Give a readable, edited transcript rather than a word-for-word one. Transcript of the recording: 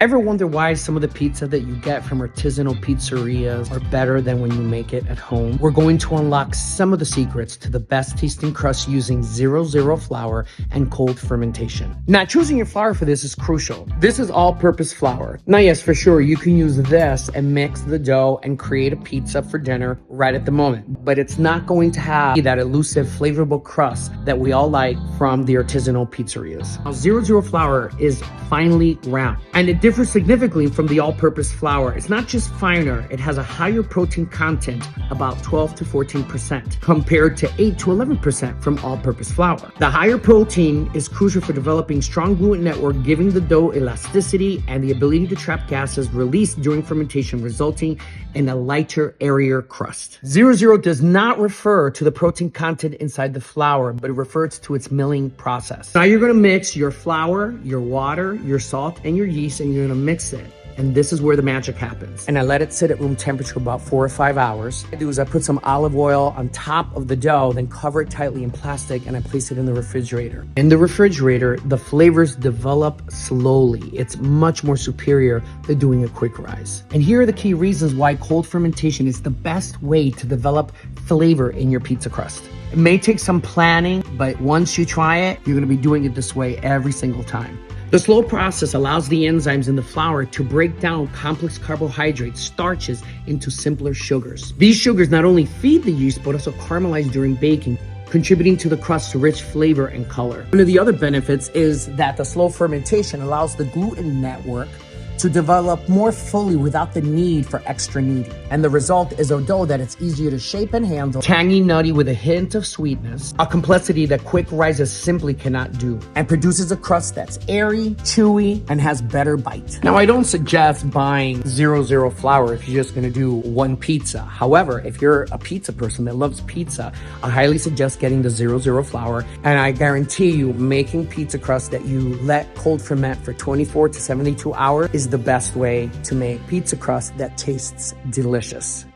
Ever wonder why some of the pizza that you get from artisanal pizzerias are better than when you make it at home? We're going to unlock some of the secrets to the best tasting crust using 0-0 flour and cold fermentation. Now, choosing your flour for this is crucial. This is all-purpose flour. Now, yes, for sure, you can use this and mix the dough and create a pizza for dinner right at the moment, but it's not going to have that elusive, flavorful crust that we all like from the artisanal pizzerias. Now, 0-0 flour is finely ground, and it differs significantly from the all-purpose flour. It's not just finer, it has a higher protein content, about 12 to 14%, compared to 8 to 11% from all-purpose flour. The higher protein is crucial for developing strong gluten network, giving the dough elasticity and the ability to trap gases released during fermentation, resulting in a lighter, airier crust. 0-0 does not refer to the protein content inside the flour, but it refers to its milling process. Now you're gonna mix your flour, your water, your salt, and your yeast, and you're gonna mix it. And this is where the magic happens. And I let it sit at room temperature about 4 or 5 hours. What I do is I put some olive oil on top of the dough, then cover it tightly in plastic, and I place it in the refrigerator. In the refrigerator, the flavors develop slowly. It's much more superior than doing a quick rise. And here are the key reasons why cold fermentation is the best way to develop flavor in your pizza crust. It may take some planning, but once you try it, you're gonna be doing it this way every single time. The slow process allows the enzymes in the flour to break down complex carbohydrates, starches, into simpler sugars. These sugars not only feed the yeast, but also caramelize during baking, contributing to the crust's rich flavor and color. One of the other benefits is that the slow fermentation allows the gluten network to develop more fully without the need for extra kneading. And the result is a dough that it's easier to shape and handle, tangy, nutty with a hint of sweetness, a complexity that quick rises simply cannot do, and produces a crust that's airy, chewy, and has better bite. Now, I don't suggest buying 0-0 flour if you're just gonna do one pizza. However, if you're a pizza person that loves pizza, I highly suggest getting the 0-0 flour, and I guarantee you making pizza crust that you let cold ferment for 24 to 72 hours is the best way to make pizza crust that tastes delicious.